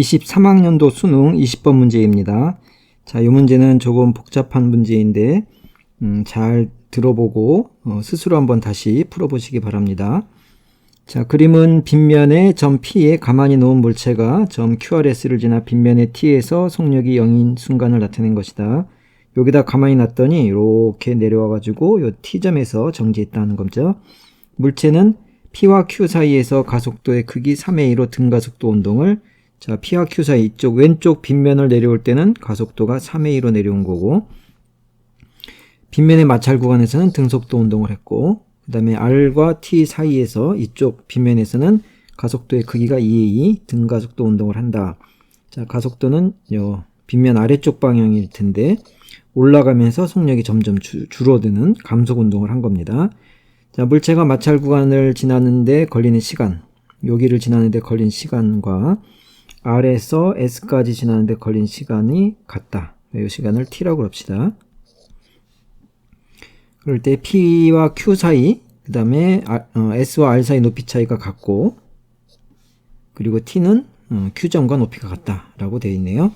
23학년도 수능 20번 문제입니다. 자, 이 문제는 조금 복잡한 문제인데 잘 들어보고 스스로 한번 다시 풀어보시기 바랍니다. 자, 그림은 빗면에 점 P에 가만히 놓은 물체가 점 QRS를 지나 빗면의 T에서 속력이 0인 순간을 나타낸 것이다. 여기다 가만히 놨더니 이렇게 내려와가지고 요 T점에서 정지했다는 거죠. 물체는 P와 Q 사이에서 가속도의 크기 3의 2로 등가속도 운동을, 자, P와 Q 사이 이쪽 왼쪽 빗면을 내려올 때는 가속도가 3의 2로 내려온 거고, 빗면의 마찰 구간에서는 등속도 운동을 했고, 그 다음에 R과 T 사이에서 이쪽 빗면에서는 가속도의 크기가 2의 2 등가속도 운동을 한다. 자, 가속도는 요 빗면 아래쪽 방향일 텐데 올라가면서 속력이 점점 줄어드는 감속 운동을 한 겁니다. 자, 물체가 마찰 구간을 지나는데 걸리는 시간, 여기를 지나는데 걸린 시간과 R에서 S까지 지나는데 걸린 시간이 같다. 이 시간을 T라고 합시다. 그럴 때 P와 Q 사이, 그 다음에 S와 R 사이 높이 차이가 같고, 그리고 T는 Q점과 높이가 같다라고 되어 있네요.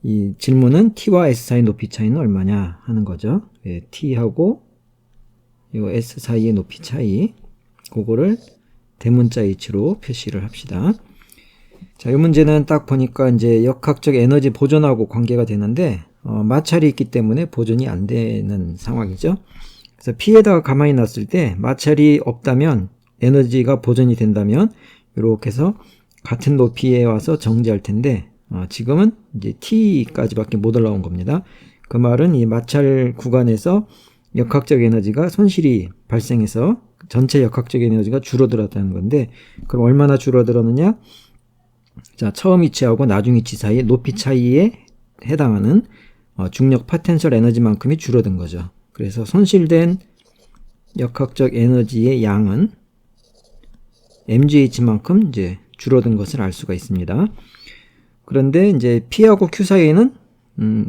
이 질문은 T와 S 사이 높이 차이는 얼마냐 하는 거죠. 예, T하고 이 S 사이의 높이 차이, 그거를 대문자 H로 표시를 합시다. 자, 이 문제는 딱 보니까 이제 역학적 에너지 보존하고 관계가 되는데 마찰이 있기 때문에 보존이 안 되는 상황이죠. 그래서 P에다가 가만히 놨을 때 마찰이 없다면, 에너지가 보존이 된다면 이렇게 해서 같은 높이에 와서 정지할 텐데 지금은 이제 T까지밖에 못 올라온 겁니다. 그 말은 이 마찰 구간에서 역학적 에너지가 손실이 발생해서 전체 역학적 에너지가 줄어들었다는 건데, 그럼 얼마나 줄어들었느냐? 자, 처음 위치하고 나중 위치 사이의 높이 차이에 해당하는 중력 파텐셜 에너지만큼이 줄어든 거죠. 그래서 손실된 역학적 에너지의 양은 mgh만큼 이제 줄어든 것을 알 수가 있습니다. 그런데 이제 P하고 Q 사이에는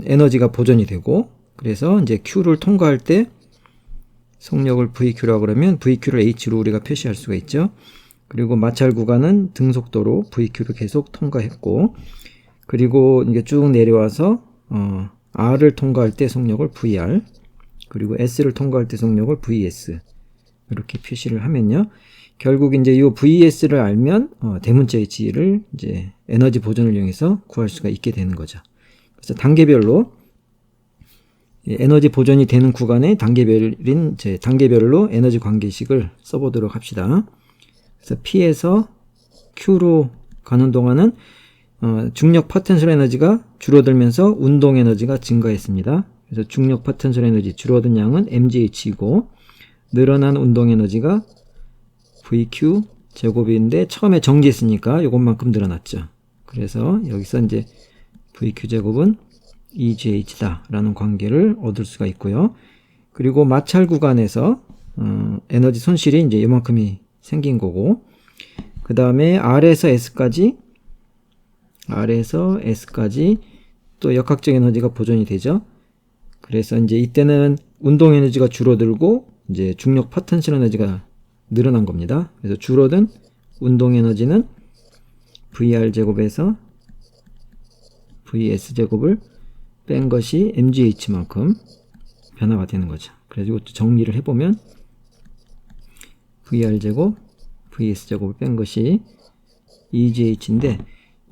에너지가 보존이 되고, 그래서 이제 Q를 통과할 때 속력을 VQ라고 그러면 VQ를 H로 우리가 표시할 수가 있죠. 그리고 마찰 구간은 등속도로 VQ를 계속 통과했고, 그리고 이게 쭉 내려와서 R을 통과할 때 속력을 VR, 그리고 S를 통과할 때 속력을 VS 이렇게 표시를 하면요, 결국 이제 이 VS를 알면 대문자 H를 이제 에너지 보존을 이용해서 구할 수가 있게 되는 거죠. 그래서 단계별로 에너지 보존이 되는 구간의 단계별로 에너지 관계식을 써보도록 합시다. 그래서 P에서 Q로 가는 동안은 중력 포텐셜 에너지가 줄어들면서 운동 에너지가 증가했습니다. 그래서 중력 포텐셜 에너지 줄어든 양은 mgh이고, 늘어난 운동 에너지가 VQ 제곱인데 처음에 정지했으니까 이것만큼 늘어났죠. 그래서 여기서 이제 VQ 제곱은 EGH다 라는 관계를 얻을 수가 있고요. 그리고 마찰 구간에서 에너지 손실이 이제 이만큼이 생긴 거고, 그 다음에 R에서 S까지 또 역학적 에너지가 보존이 되죠. 그래서 이제 이때는 운동 에너지가 줄어들고 이제 중력 포텐셜 에너지가 늘어난 겁니다. 그래서 줄어든 운동 에너지는 VR 제곱에서 VS 제곱을 뺀 것이 mgh만큼 변화가 되는 거죠. 그래서 이것도 정리를 해보면 VR 제곱, VS 제곱을 뺀 것이 EGH인데,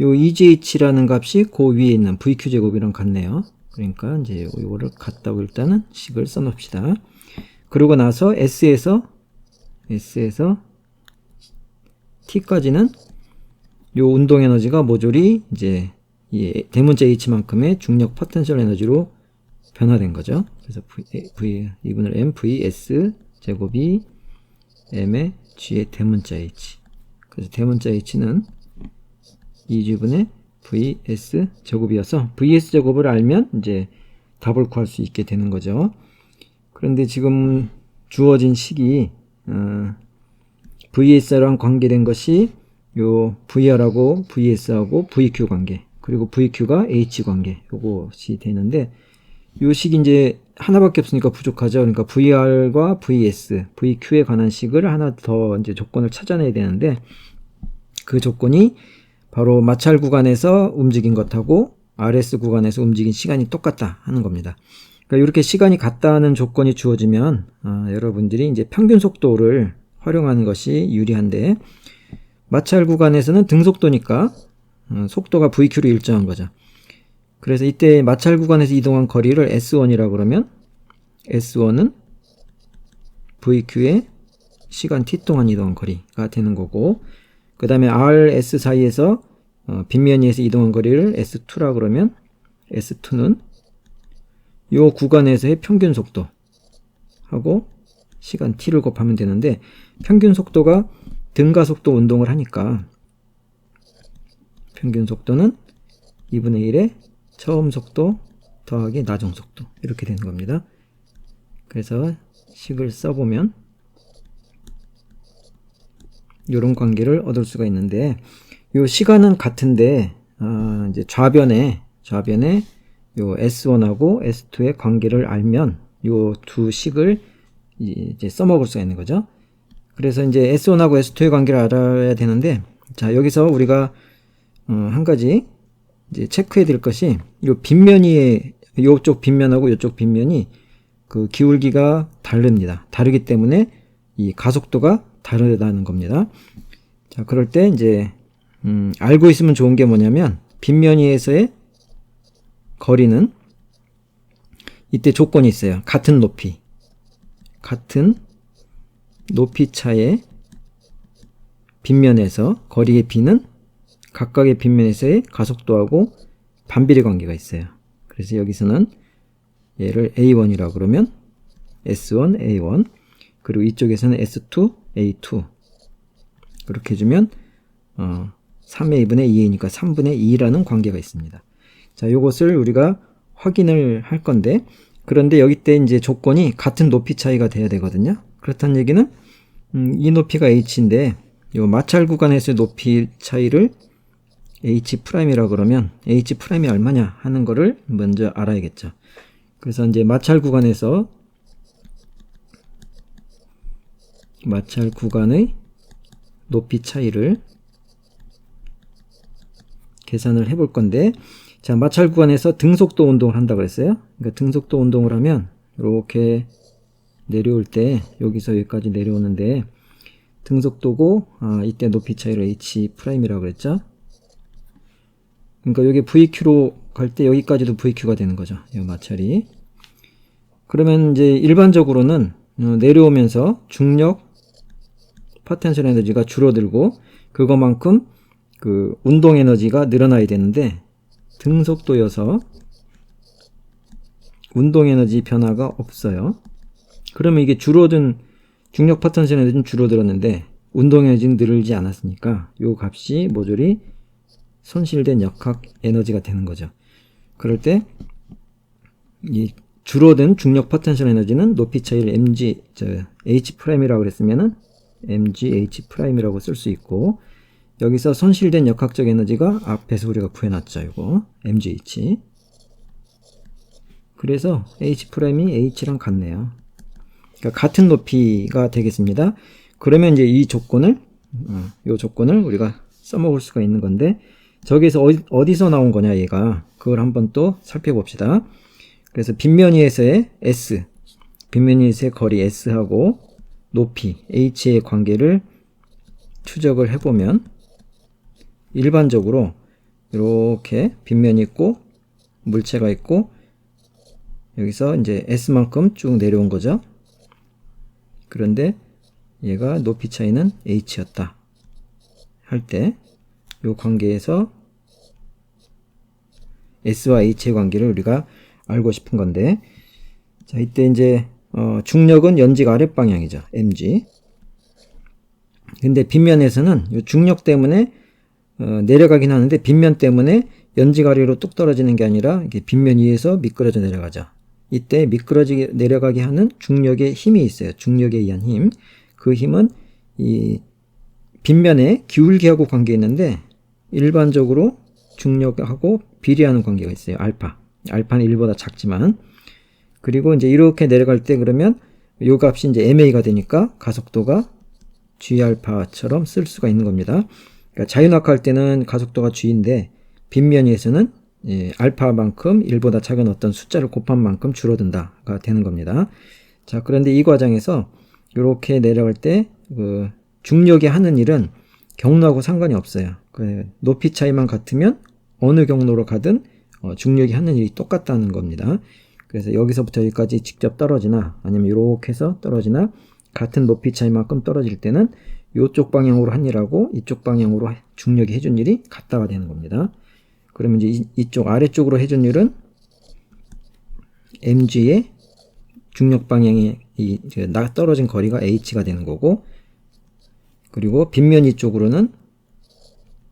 요 EGH라는 값이 그 위에 있는 VQ 제곱이랑 같네요. 그러니까 이제 이거를 같다고 일단은 식을 써놓읍시다. 그러고 나서 S에서 T까지는 요 운동 에너지가 모조리 이제 이 대문자 H만큼의 중력 포텐셜 에너지로 변화된 거죠. 그래서 V분의 M VS 제곱이 M의 G의 대문자 H. 그래서 대문자 H는 2G분의 VS 제곱이어서 VS 제곱을 알면 이제 답을 구할 수 있게 되는 거죠. 그런데 지금 주어진 식이 VS랑 관계된 것이 요 VR하고 VS하고 VQ 관계, 그리고 VQ가 H 관계, 요것이 되는데, 요 식이 이제 하나밖에 없으니까 부족하죠. 그러니까 VR과 VS, VQ에 관한 식을 하나 더 이제 조건을 찾아내야 되는데, 그 조건이 바로 마찰 구간에서 움직인 것하고 RS 구간에서 움직인 시간이 똑같다 하는 겁니다. 그러니까 이렇게 시간이 같다는 조건이 주어지면 여러분들이 이제 평균 속도를 활용하는 것이 유리한데, 마찰 구간에서는 등속도니까 속도가 VQ로 일정한 거죠. 그래서 이때 마찰 구간에서 이동한 거리를 S1이라고 그러면 S1은 VQ의 시간 t 동안 이동한 거리가 되는 거고, 그 다음에 RS 사이에서 빗면 위에서 이동한 거리를 S2라고 그러면 S2는 이 구간에서의 평균 속도하고 시간 t를 곱하면 되는데, 평균 속도가 등가속도 운동을 하니까 평균 속도는 2분의 1의 처음 속도 더하기 나중 속도, 이렇게 되는 겁니다. 그래서 식을 써보면 이런 관계를 얻을 수가 있는데, 이 시간은 같은데 이제 좌변에 요 S1하고 S2의 관계를 알면 요 두 식을 이제 써먹을 수가 있는 거죠. 그래서 이제 S1하고 S2의 관계를 알아야 되는데, 자, 여기서 우리가 한 가지 이제 체크해 드릴 것이, 요 빗면이, 요쪽 빗면하고 요쪽 빗면이 그 기울기가 다릅니다. 다르기 때문에 이 가속도가 다르다는 겁니다. 자, 그럴 때 이제 알고 있으면 좋은 게 뭐냐면, 빗면 위에서의 거리는 이때 조건이 있어요. 같은 높이 차의 빗면에서 거리의 b는 각각의 빗면에서의 가속도하고 반비례 관계가 있어요. 그래서 여기서는 얘를 A1이라고 그러면 S1, A1, 그리고 이쪽에서는 S2, A2 그렇게 해주면 3의 2분의 2이니까 3분의 2라는 관계가 있습니다. 자, 요것을 우리가 확인을 할 건데, 그런데 여기 때 이제 조건이 같은 높이 차이가 돼야 되거든요. 그렇다는 얘기는 이 높이가 h인데, 요 마찰 구간에서의 높이 차이를 h'이라고 그러면 h'이 얼마냐 하는 거를 먼저 알아야겠죠. 그래서 이제 마찰 구간의 높이 차이를 계산을 해볼 건데, 자, 마찰 구간에서 등속도 운동을 한다 그랬어요. 그러니까 등속도 운동을 하면 이렇게 내려올 때, 여기서 여기까지 내려오는데 등속도고, 이때 높이 차이를 h'이라고 그랬죠. 그러니까 여기 VQ로 갈 때 여기까지도 VQ가 되는 거죠. 이 마찰이. 그러면 이제 일반적으로는 내려오면서 중력 포텐셜 에너지가 줄어들고, 그거만큼 그 운동 에너지가 늘어나야 되는데, 등속도여서 운동 에너지 변화가 없어요. 그러면 이게 줄어든 중력 포텐셜 에너지는 줄어들었는데 운동 에너지는 늘지 않았으니까 요 값이 모조리 손실된 역학 에너지가 되는 거죠. 그럴 때 이 줄어든 중력 포텐셜 에너지는 높이 차이를 H'이라고 그랬으면은 mgH'이라고 쓸 수 있고, 여기서 손실된 역학적 에너지가 앞에서 우리가 구해놨죠. 이거 mgh. 그래서 H'이 H랑 같네요. 그러니까 같은 높이가 되겠습니다. 그러면 이제 이 조건을 우리가 써먹을 수가 있는 건데, 저기서 어디서 나온 거냐, 얘가. 그걸 한번 또 살펴봅시다. 그래서 빗면 위에서의 빗면 위에서의 거리 S하고 높이 H의 관계를 추적을 해보면, 일반적으로 이렇게 빗면이 있고 물체가 있고, 여기서 이제 S만큼 쭉 내려온 거죠. 그런데 얘가 높이 차이는 H였다 할 때, 이 관계에서 S와 H의 관계를 우리가 알고 싶은 건데, 자, 이때 이제 중력은 연직 아랫방향이죠. mg. 근데 빗면에서는 이 중력 때문에 내려가긴 하는데, 빗면 때문에 연직 아래로 뚝 떨어지는 게 아니라 이게 빗면 위에서 미끄러져 내려가죠. 이때 미끄러지게 내려가게 하는 중력의 힘이 있어요. 중력에 의한 힘. 그 힘은 이 빗면에 기울기하고 관계 있는데, 일반적으로 중력하고 비례하는 관계가 있어요. 알파는 1보다 작지만. 그리고 이제 이렇게 내려갈 때 그러면 요 값이 이제 ma가 되니까 가속도가 g알파처럼 쓸 수가 있는 겁니다. 그러니까 자유낙하할 때는 가속도가 g인데 빗면위에서는 알파만큼 1보다 작은 어떤 숫자를 곱한 만큼 줄어든다가 되는 겁니다. 자, 그런데 이 과정에서 이렇게 내려갈 때 그 중력이 하는 일은 경로하고 상관이 없어요. 그 높이 차이만 같으면 어느 경로로 가든 중력이 하는 일이 똑같다는 겁니다. 그래서 여기서부터 여기까지 직접 떨어지나 아니면 이렇게 해서 떨어지나 같은 높이 차이만큼 떨어질 때는 이쪽 방향으로 한 일하고 이쪽 방향으로 중력이 해준 일이 같다가 되는 겁니다. 그러면 이제 이쪽 아래쪽으로 해준 일은 mg의 중력 방향이 떨어진 거리가 h가 되는 거고, 그리고 빗면위 쪽으로는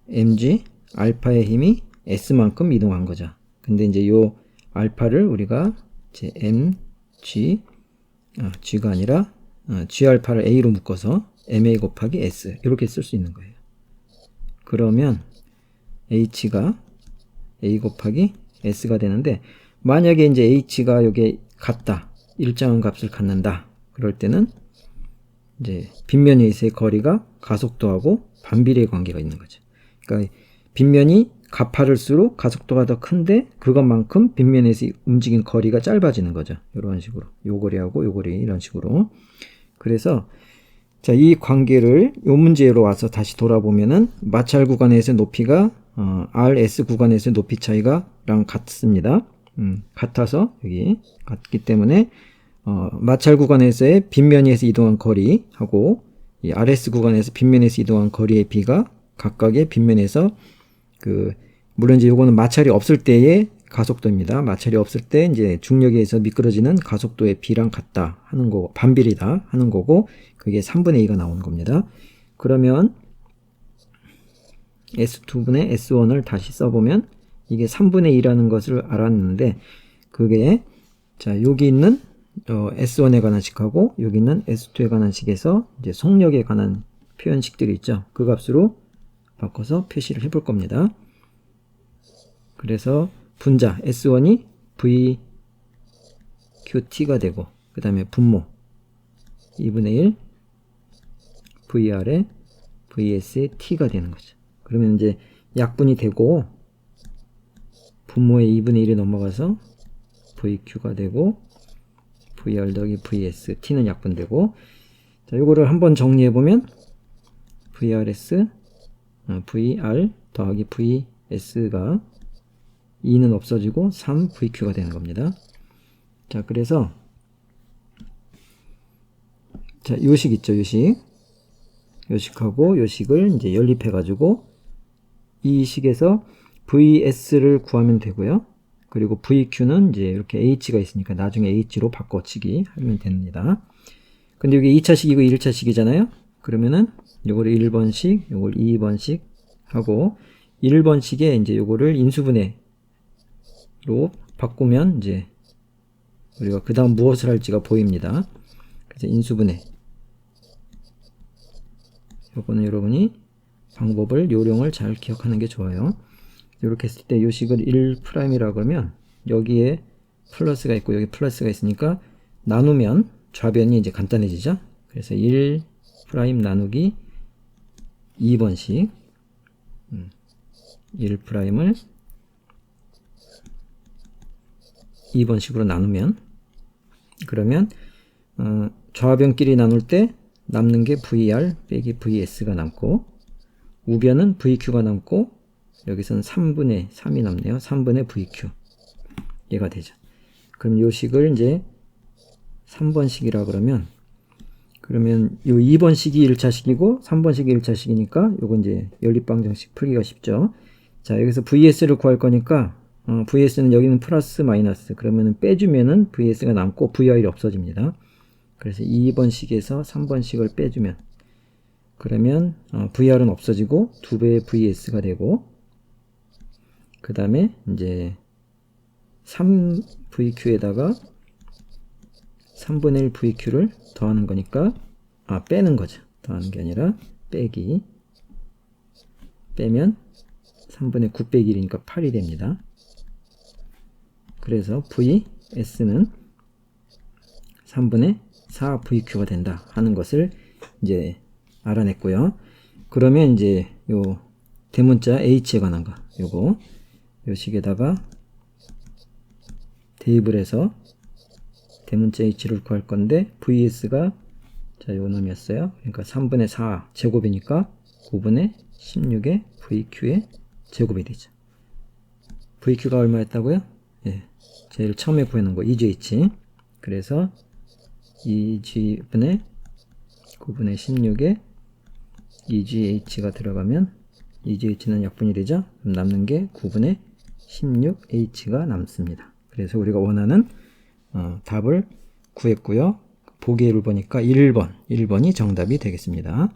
mg 알파의 힘이 s만큼 이동한 거죠. 근데 이제 요 알파를 우리가 이제 g가 아니라 g 알파를 a로 묶어서 ma 곱하기 s 이렇게 쓸 수 있는 거예요. 그러면 h가 a 곱하기 s가 되는데, 만약에 이제 h가 여기에 같다, 일정한 값을 갖는다, 그럴 때는 이제 빗면에서의 거리가 가속도하고 반비례의 관계가 있는 거죠. 그러니까 빗면이 가파를수록 가속도가 더 큰데 그것만큼 빗면에서 움직인 거리가 짧아지는 거죠. 이런 식으로 요 거리하고 요 거리 이런 식으로. 그래서 자, 이 관계를 요 문제로 와서 다시 돌아보면은 마찰 구간에서의 높이가 RS 구간에서의 높이 차이가랑 같습니다. 같아서 여기 같기 때문에 마찰 구간에서의 빗면에서 이동한 거리하고 이 RS 구간에서 빗면에서 이동한 거리의 비가 각각의 빗면에서 물론 이제 요거는 마찰이 없을 때의 가속도입니다. 마찰이 없을 때 이제 중력에 의해서 미끄러지는 가속도의 비랑 같다 하는 거고, 반비례다 하는 거고, 그게 3분의 2가 나오는 겁니다. 그러면 S2분의 S1을 다시 써보면 이게 3분의 2라는 것을 알았는데, 그게 자, 여기 있는 S1에 관한 식하고 여기 있는 S2에 관한 식에서 이제 속력에 관한 표현식들이 있죠. 그 값으로 바꿔서 표시를 해볼 겁니다. 그래서 분자 S1이 VQT가 되고, 그 다음에 분모 2분의 1 VR에 VS의 T가 되는 거죠. 그러면 이제 약분이 되고 분모의 2분의 1이 넘어가서 VQ가 되고 VR 더하기 VS T는 약분되고, 자, 요거를 한번 정리해보면 VR 더하기 VS가 2는 없어지고 3VQ가 되는 겁니다. 자, 그래서 자, 요식 있죠, 요식. 요식하고 요식을 이제 연립해 가지고 이 식에서 VS를 구하면 되고요. 그리고 VQ는 이제 이렇게 H가 있으니까 나중에 H로 바꿔치기 하면 됩니다. 근데 여기 2차식이고 1차식이잖아요. 그러면은 요거를 1번식, 요걸 2번식 하고 1번식에 이제 요거를 인수분해로 바꾸면 이제 우리가 그 다음 무엇을 할지가 보입니다. 그래서 인수분해. 요거는 여러분이 방법을, 요령을 잘 기억하는 게 좋아요. 이렇게 했을 때 요식을 1'이라고 그러면 여기에 플러스가 있고 여기 플러스가 있으니까 나누면 좌변이 이제 간단해지죠. 그래서 1' 나누기 2번씩 1'을 2번식으로 나누면, 그러면 좌변끼리 나눌 때 남는 게 VR 빼기 VS가 남고, 우변은 VQ가 남고, 여기서는 3분의 3이 남네요. 3분의 VQ 얘가 되죠. 그럼 요 식을 이제 3번식이라 그러면 요 2번식이 1차식이고 3번식이 1차식이니까 요거 이제 연립방정식 풀기가 쉽죠. 자, 여기서 VS를 구할 거니까 VS는 여기는 플러스 마이너스, 그러면은 빼주면은 VS가 남고 VR이 없어집니다. 그래서 2번식에서 3번식을 빼주면, 그러면 VR은 없어지고 2배의 VS가 되고, 그 다음에 이제 3VQ에다가 3분의 1 VQ를 더하는 거니까, 빼는 거죠. 더하는 게 아니라 빼기. 빼면 3분의 9 빼기 1이니까 8이 됩니다. 그래서 VS는 3분의 4 VQ가 된다 하는 것을 이제 알아냈고요. 그러면 이제 요 대문자 h에 관한 거 요거 요 식에다가 대입을 해서 대문자 h를 구할 건데 vs가 자 요 놈이었어요. 그러니까 3분의 4 제곱이니까 9분의 16의 vq의 제곱이 되죠. vq가 얼마였다고요? 예, 제일 처음에 구해놓은 거 2gh. 그래서 2g분의 9분의 16에 2gh가 들어가면 2gh는 약분이 되죠. 그럼 남는 게 9분의 16h가 남습니다. 그래서 우리가 원하는 답을 구했고요. 보기를 보니까 1번이 정답이 되겠습니다.